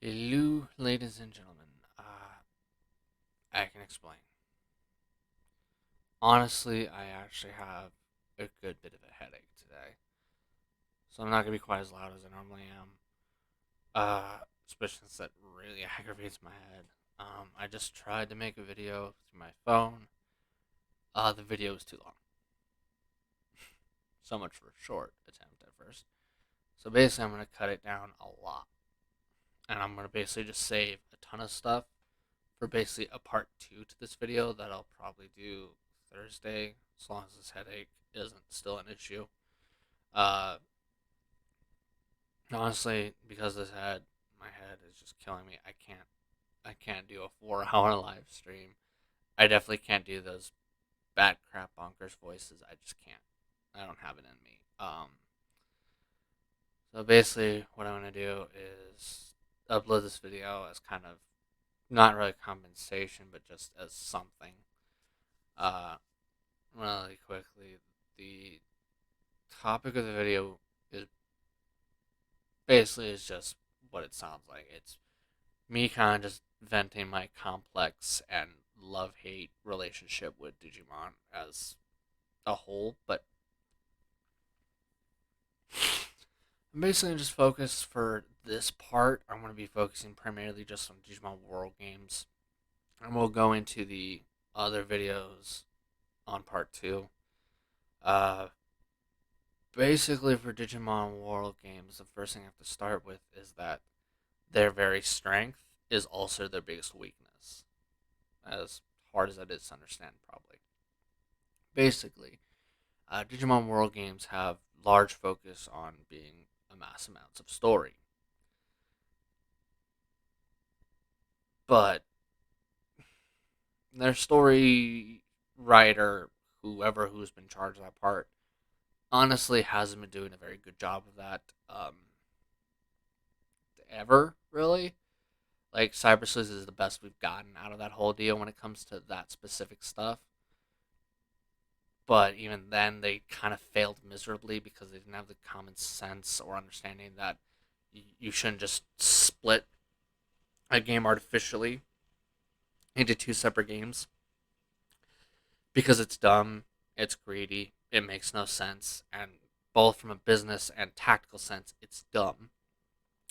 Hello, ladies and gentlemen. I can explain. Honestly, I actually have a good bit of a headache today, so I'm not gonna be quite as loud as I normally am. Especially since that really aggravates my head. I just tried to make a video through my phone. The video was too long. So much for a short attempt at first. So basically, I'm gonna cut it down a lot, and I'm gonna basically just save a ton of stuff for basically a part two to this video that I'll probably do Thursday, as long as this headache isn't still an issue. Uh, Honestly, because my head is just killing me. I can't do a 4 hour live stream. I definitely can't do those bad crap bonkers voices. I just can't. I don't have it in me. So basically, what I'm gonna do is upload this video as kind of not really compensation, but just as something. Uh, Really quickly, the topic of the video is basically just what it sounds like. It's me kind of just venting my complex and love hate relationship with Digimon as a whole, but I'm basically just focused for this part. I'm going to be focusing primarily just on Digimon World games, and we'll go into the other videos on part two. Uh, Basically, for Digimon World games, the first thing I have to start with is that their very strength is also their biggest weakness. As hard as that is to understand, probably. Basically, Digimon World games have large focus on being a mass amounts of story. But their story writer, who's been charged of that part, honestly hasn't been doing a very good job of that ever, really. Like, Cyber Sleuth is the best we've gotten out of that whole deal when it comes to that specific stuff. But even then, they kind of failed miserably because they didn't have the common sense or understanding that you shouldn't just split a game artificially into two separate games because it's dumb, it's greedy, it makes no sense, and both from a business and tactical sense, it's dumb.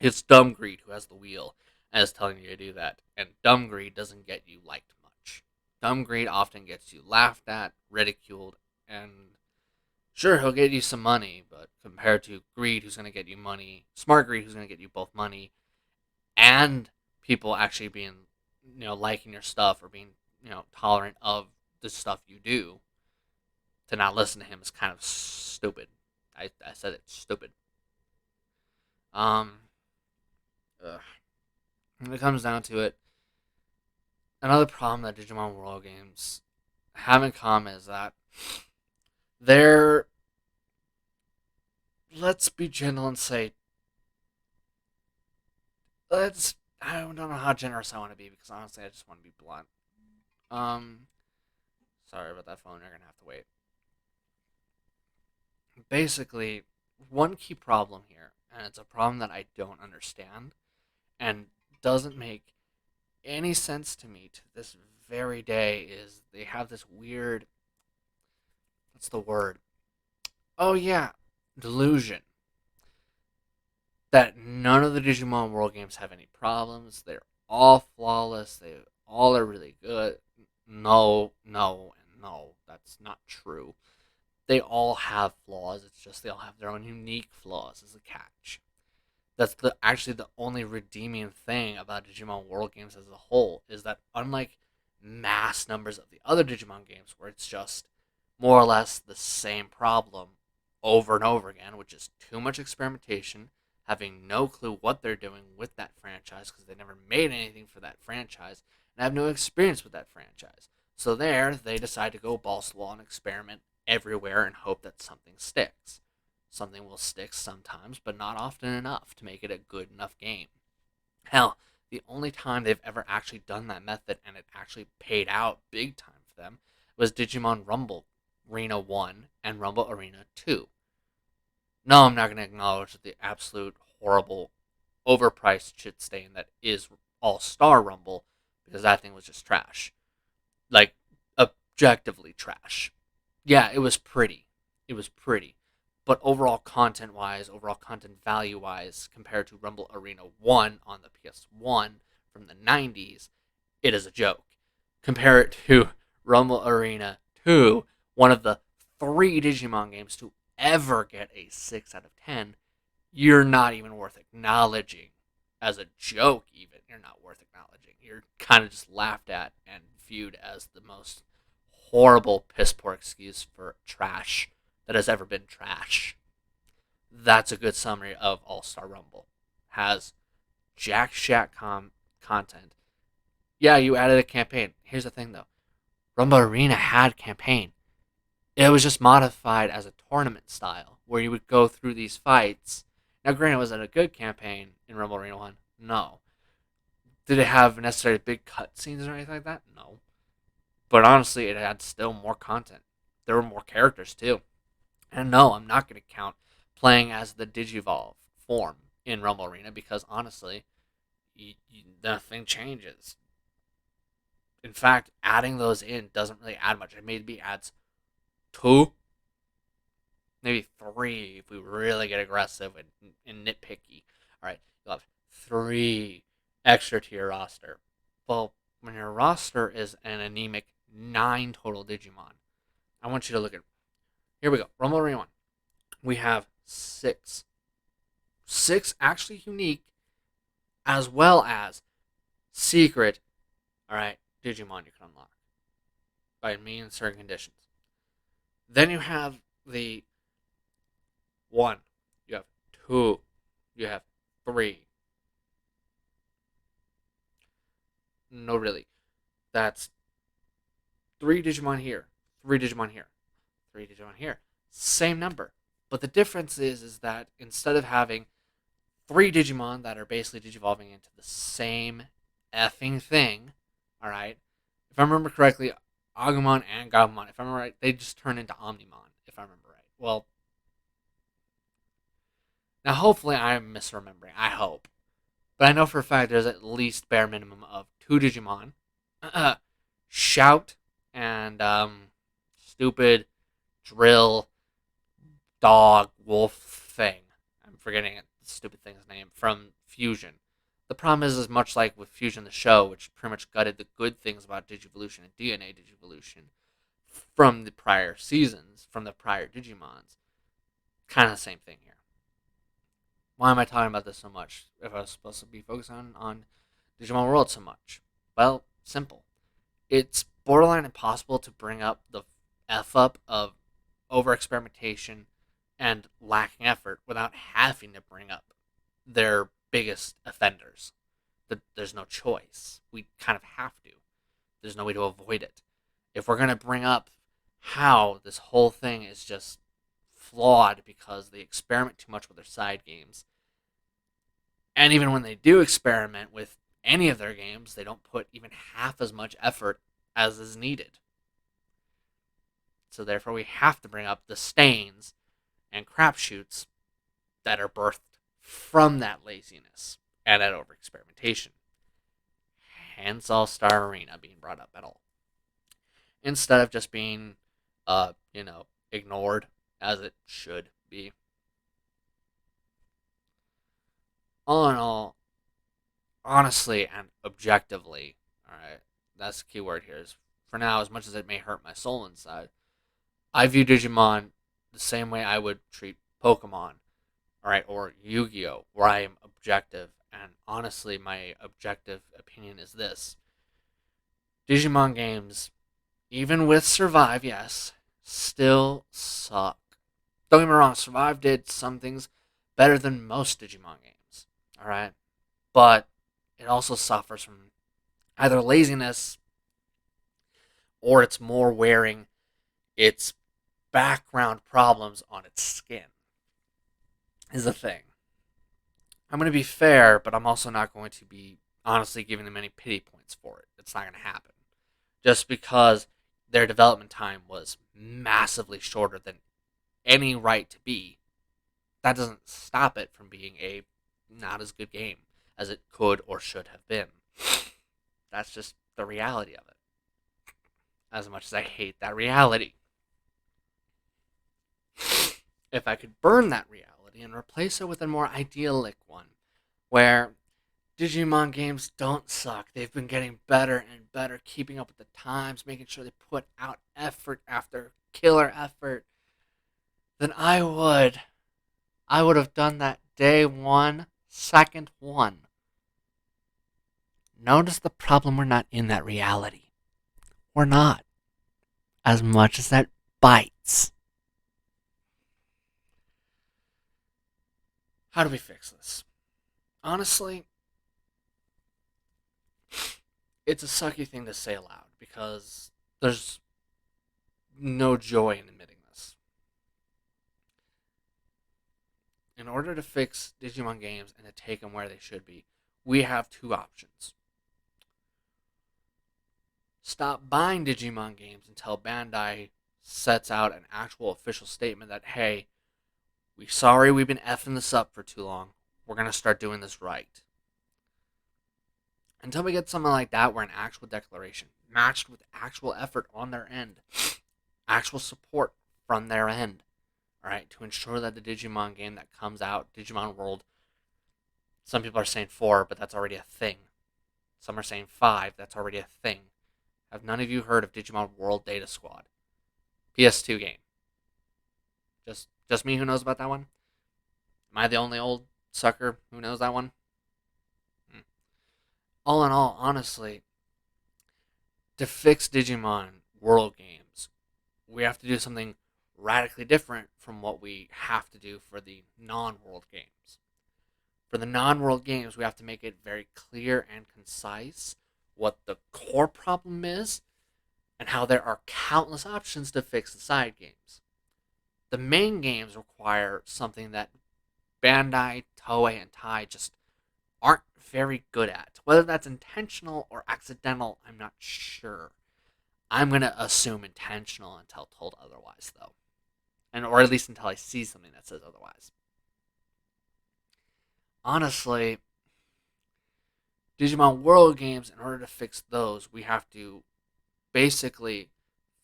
It's dumb greed who has the wheel and is telling you to do that, and dumb greed doesn't get you liked much. Dumb greed often gets you laughed at, ridiculed, and sure, he'll get you some money, but compared to greed, who's going to get you money, smart greed, who's going to get you both money and people actually being, liking your stuff or being, tolerant of the stuff you do, to not listen to him is kind of stupid. I said it's stupid. Um, ugh. When it comes down to it, another problem that Digimon World games have in common is that they're, let's be gentle and say, I don't know how generous I want to be because honestly, I just want to be blunt. Um, Sorry about that phone. You're gonna have to wait. Basically, one key problem here, and it's a problem that I don't understand and doesn't make any sense to me to this very day, is they have this weird, what's the word? Oh yeah, delusion that none of the Digimon World games have any problems. They're all flawless. They all are really good. No, no, and no. That's not true. They all have flaws. It's just they all have their own unique flaws as a catch. That's actually the only redeeming thing about Digimon World games as a whole, is that unlike mass numbers of the other Digimon games where it's just more or less the same problem over and over again, which is too much experimentation, having no clue what they're doing with that franchise because they never made anything for that franchise and have no experience with that franchise. So there, they decide to go balls to the wall and experiment everywhere and hope that something sticks. Something will stick sometimes, but not often enough to make it a good enough game. Hell, the only time they've ever actually done that method and it actually paid out big time for them was Digimon Rumble Arena 1 and Rumble Arena 2. No, I'm not going to acknowledge the absolute horrible overpriced shit stain that is All Star Rumble, because that thing was just trash. Like, objectively trash. Yeah, it was pretty. It was pretty. But overall content wise, overall content value wise, compared to Rumble Arena 1 on the PS1 from the 90s, it is a joke. Compare it to Rumble Arena 2, one of the 3 Digimon games to ever get a 6 out of 10. You're not even worth acknowledging. As a joke, even, you're not worth acknowledging. You're kind of just laughed at and viewed as the most horrible, piss poor excuse for trash that has ever been trash. That's a good summary of All Star Rumble. Has jack shack content. Yeah, you added a campaign. Here's the thing though, Rumble Arena had campaign. It was just modified as a tournament style, where you would go through these fights. Now, granted, was it a good campaign in Rumble Arena 1? No. Did it have necessarily big cutscenes or anything like that? No. But honestly, it had still more content. There were more characters, too. And no, I'm not going to count playing as the Digivolve form in Rumble Arena, because honestly, nothing changes. In fact, adding those in doesn't really add much. It maybe adds 2, maybe 3 if we really get aggressive and nitpicky. All right, you'll have 3 extra to your roster. Well, when your roster is an anemic 9 total Digimon, I want you to look at. Here we go. Rumble Arena 1. We have 6. 6 actually unique, as well as secret, all right, Digimon you can unlock by means certain conditions. Then you have the 1, you have 2, you have 3. No, really. That's 3 Digimon here, 3 Digimon here, 3 Digimon here. Same number. But the difference is that instead of having 3 Digimon that are basically digivolving into the same effing thing, alright? If I remember correctly, Agumon and Gabumon, if I remember right, they just turn into Omnimon, if I remember right. Well, now hopefully I'm misremembering. I hope. But I know for a fact there's at least bare minimum of 2 Digimon. Shout and stupid drill dog wolf thing. I'm forgetting it, the stupid thing's name from Fusion. The problem is much like with Fusion the show, which pretty much gutted the good things about Digivolution and DNA Digivolution from the prior seasons, from the prior Digimons. Kind of the same thing here. Why am I talking about this so much if I was supposed to be focused on Digimon World so much? Well, simple. It's borderline impossible to bring up the F up of over experimentation and lacking effort without having to bring up their biggest offenders. There's no choice. We kind of have to. There's no way to avoid it. If we're going to bring up how this whole thing is just flawed because they experiment too much with their side games, and even when they do experiment with any of their games, they don't put even half as much effort as is needed. So therefore, we have to bring up the stains and crapshoots that are birthed from that laziness and that over experimentation. Hence, All Star Arena being brought up at all, instead of just being, ignored as it should be. All in all, honestly and objectively, all right, that's the key word here. Is for now, as much as it may hurt my soul inside, I view Digimon the same way I would treat Pokemon, all right, or Yu-Gi-Oh, where I am objective. And honestly, my objective opinion is this: Digimon games, even with Survive, yes, still suck. Don't get me wrong, Survive did some things better than most Digimon games, all right, but it also suffers from either laziness or it's more wearing its background problems on its skin. Is the thing. I'm going to be fair, but I'm also not going to be honestly giving them any pity points for it. It's not going to happen. Just because their development time was massively shorter than any right to be, that doesn't stop it from being a not as good game as it could or should have been. That's just the reality of it. As much as I hate that reality. If I could burn that reality and replace it with a more idyllic one, where Digimon games don't suck. They've been getting better and better, keeping up with the times, making sure they put out effort after killer effort. Then I would have done that day one, second one. Notice the problem, we're not in that reality. We're not. As much as that bites. How do we fix this? Honestly, it's a sucky thing to say aloud because there's no joy in admitting this. In order to fix Digimon games and to take them where they should be, we have two options. Stop buying Digimon games until Bandai sets out an actual official statement that, hey, we're sorry we've been effing this up for too long. We're going to start doing this right. Until we get something like that where an actual declaration matched with actual effort on their end, actual support from their end, all right, to ensure that the Digimon game that comes out, Digimon World, some people are saying 4, but that's already a thing. Some are saying 5, that's already a thing. Have none of you heard of Digimon World Data Squad? PS2 game. Just me who knows about that one? Am I the only old sucker who knows that one? All in all, honestly, to fix Digimon World games, we have to do something radically different from what we have to do for the non-world games. For the non-world games, we have to make it very clear and concise what the core problem is and how there are countless options to fix the side games. The main games require something that Bandai, Toei, and Tai just aren't very good at. Whether that's intentional or accidental, I'm not sure. I'm going to assume intentional until told otherwise, though. Or at least until I see something that says otherwise. Honestly, Digimon World games, in order to fix those, we have to basically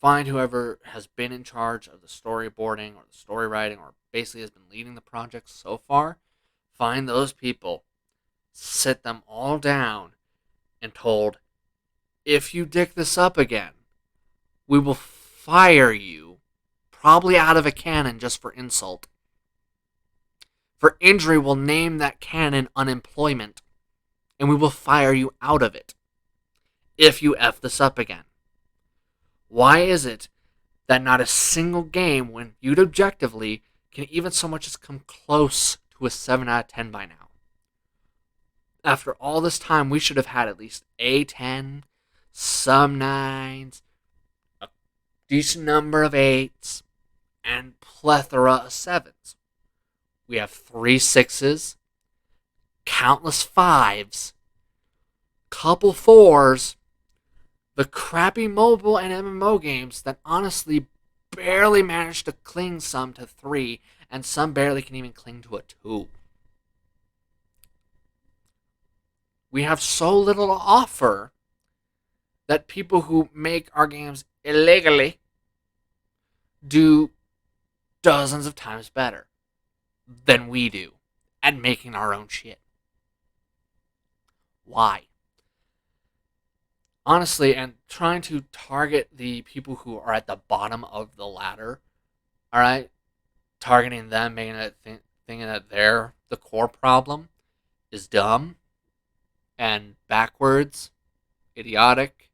find whoever has been in charge of the storyboarding or the story writing or basically has been leading the project so far. Find those people, sit them all down, and told, if you dick this up again, we will fire you, probably out of a cannon just for insult. For injury, we'll name that cannon unemployment, and we will fire you out of it if you F this up again. Why is it that not a single game, when viewed objectively, can even so much as come close to a 7 out of 10 by now? After all this time, we should have had at least a 10, some 9s, a decent number of 8s, and plethora of 7s. We have 3 6s, countless 5s, couple 4s, the crappy mobile and MMO games that honestly barely manage to cling some to 3, and some barely can even cling to a 2. We have so little to offer that people who make our games illegally do dozens of times better than we do at making our own shit. Why? Honestly, and trying to target the people who are at the bottom of the ladder, all right, targeting them, making it thinking that they're the core problem, is dumb and backwards, idiotic,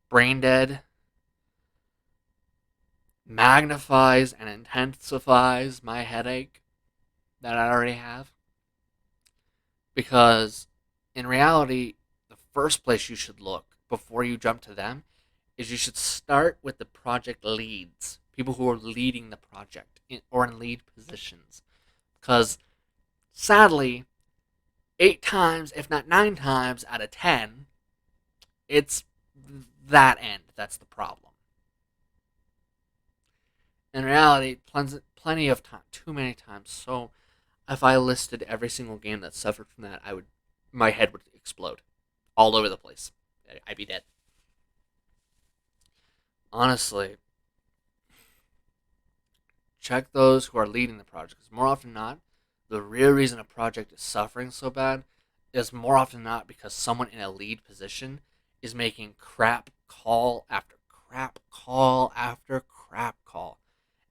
brain dead, magnifies and intensifies my headache that I already have. Because in reality, the first place you should look before you jump to them is you should start with the project leads, people who are leading the project or in lead positions. Because sadly, 8 times, if not 9 times out of 10, it's that end that's the problem. In reality, plenty of time, too many times. So If I listed every single game that suffered from that, my head would explode all over the place. I'd be dead. Honestly, check those who are leading the project. Because more often than not, the real reason a project is suffering so bad is more often than not because someone in a lead position is making crap call after crap call after crap call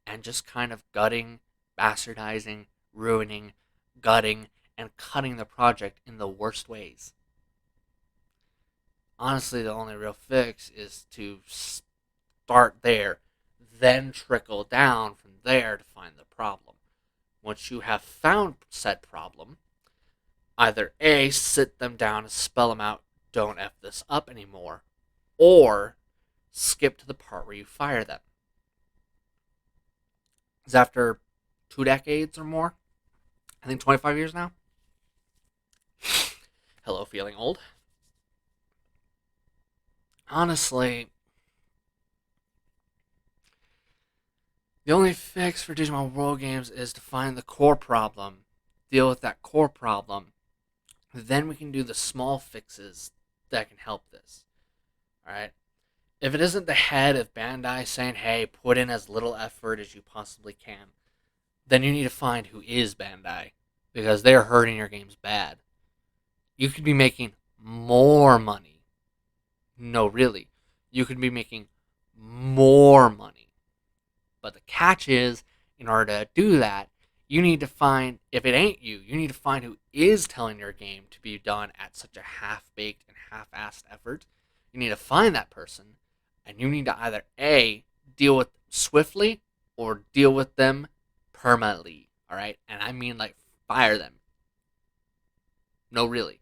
and just kind of gutting, bastardizing, ruining, gutting, and cutting the project in the worst ways. Honestly, the only real fix is to start there, then trickle down from there to find the problem. Once you have found said problem, either A, sit them down and spell them out, don't F this up anymore, or skip to the part where you fire them. Because after 2 decades or more, I think 25 years now, hello, feeling old. Honestly, the only fix for Digimon World games is to find the core problem, deal with that core problem, then we can do the small fixes that can help this. Alright? If it isn't the head of Bandai saying, hey, put in as little effort as you possibly can, then you need to find who is Bandai. Because they're hurting your games bad. You could be making more money. No, really. You could be making more money. But the catch is, in order to do that, you need to find, if it ain't you, you need to find who is telling your game to be done at such a half-baked and half-assed effort. You need to find that person, and you need to either A, deal with them swiftly, or deal with them permanently, alright? And I mean, like, fire them. No, really.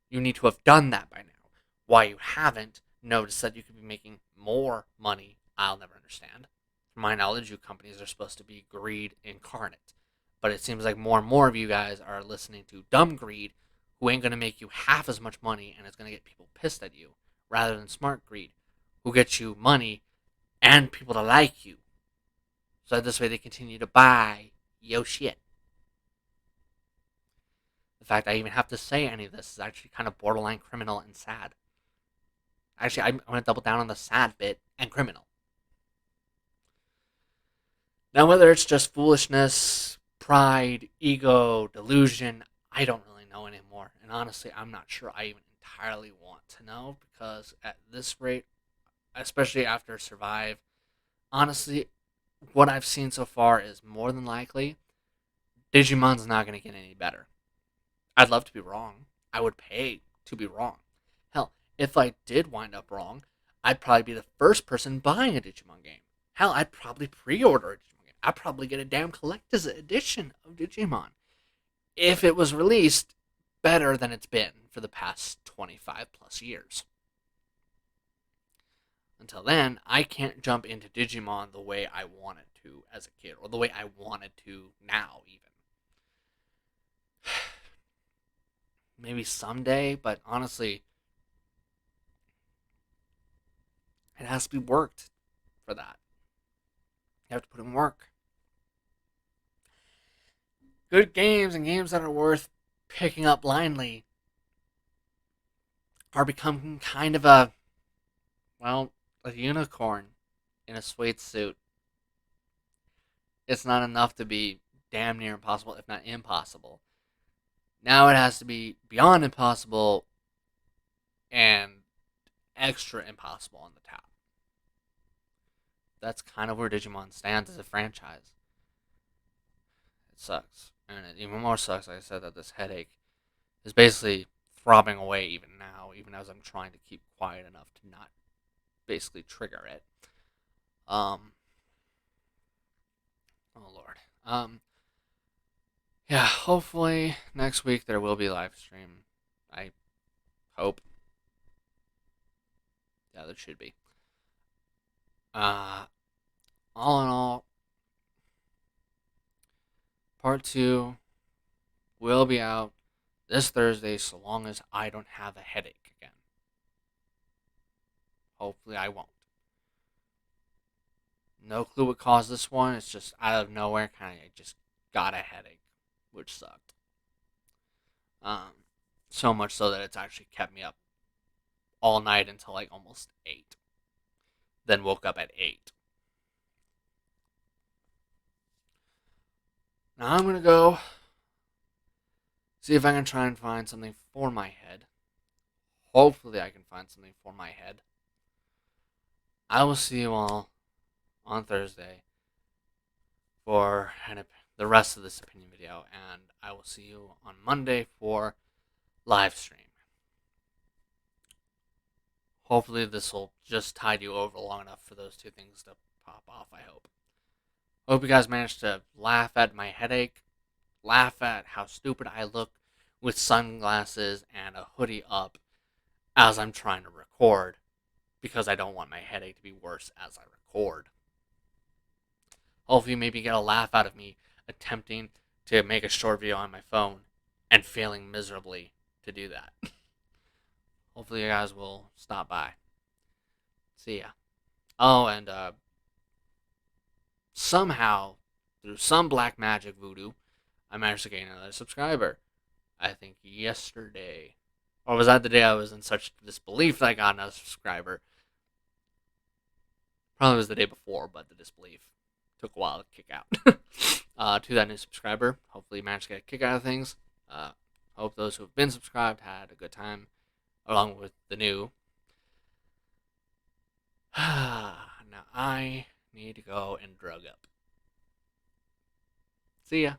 You need to have done that by now. Why you haven't, notice that you could be making more money, I'll never understand. From my knowledge, you companies are supposed to be greed incarnate. But it seems like more and more of you guys are listening to dumb greed who ain't going to make you half as much money and it's going to get people pissed at you, rather than smart greed who gets you money and people to like you. So this way they continue to buy yo shit. The fact I even have to say any of this is actually kind of borderline criminal and sad. Actually, I'm going to double down on the sad bit and criminal. Now, whether it's just foolishness, pride, ego, delusion, I don't really know anymore. And honestly, I'm not sure I even entirely want to know because at this rate, especially after Survive, honestly, what I've seen so far is more than likely Digimon's not going to get any better. I'd love to be wrong. I would pay to be wrong. Hell, if I did wind up wrong, I'd probably be the first person buying a Digimon game. Hell, I'd probably pre-order a Digimon game. I'd probably get a damn collector's edition of Digimon if it was released better than it's been for the past 25 plus years. Until then, I can't jump into Digimon the way I wanted to as a kid, or the way I wanted to now, even. Maybe someday, but honestly, it has to be worked for that. You have to put in work. Good games and games that are worth picking up blindly are becoming kind of well, a unicorn in a suede suit. It's not enough to be damn near impossible, if not impossible. Now it has to be beyond impossible and extra impossible on the top. That's kind of where Digimon stands as a franchise. It sucks. And it even more sucks, like I said, that this headache is basically throbbing away even now, even as I'm trying to keep quiet enough to not basically trigger it. Oh Lord. Yeah, hopefully next week there will be live stream. I hope. Yeah, there should be. Uh, all in all, part 2 will be out this Thursday so long as I don't have a headache again. Hopefully I won't. No clue what caused this one. It's just out of nowhere, kind of just got a headache which sucked. Um, so much so that it's actually kept me up all night until like almost 8. Then woke up at 8. Now I'm gonna go see if I can try and find something for my head. Hopefully, I can find something for my head. I will see you all on Thursday for the rest of this opinion video, and I will see you on Monday for live stream. Hopefully, this will just tide you over long enough for those two things to pop off. I hope you guys managed to laugh at my headache, laugh at how stupid I look with sunglasses and a hoodie up as I'm trying to record because I don't want my headache to be worse as I record. Hopefully, maybe get a laugh out of me attempting to make a short video on my phone and failing miserably to do that. Hopefully, you guys will stop by. See ya. Oh, and somehow, through some black magic voodoo, I managed to gain another subscriber. I think yesterday. Or was that the day I was in such disbelief that I got another subscriber? Probably was the day before, but the disbelief took a while to kick out. To that new subscriber, hopefully you managed to get a kick out of things. Hope those who have been subscribed had a good time along with the new. Now I need to go and drug up. See ya.